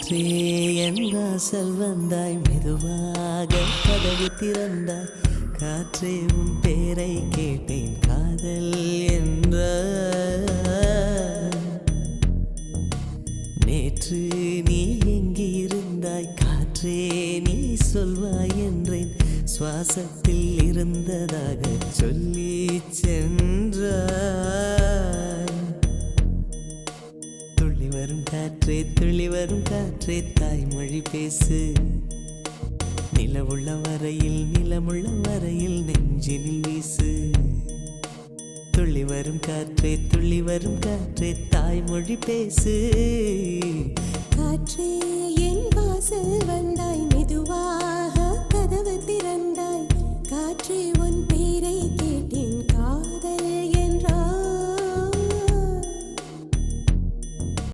காற்றே என் வாசல் வந்தாய், மெதுவாக கதவு திறந்தாய். காற்றே உன் பேரை கேட்டேன், காதல் என்ற. நேற்று நீ எங்கிருந்தாய், காற்றே நீ சொல்வாய் என்றேன். சுவாசத்தில் இருந்ததாக சொல்லி சென்றாய். துள்ளி வரும் காற்றே, துள்ளி வரும் காற்றே, தாய்மொழி பேசு. நிலவுள்ள வரையில், நிலமுள்ள வரையில் நெஞ்சினில் வீசு. துள்ளி வரும் காற்றே, துள்ளி வரும் காற்றே, தாய்மொழி பேசு. காற்றே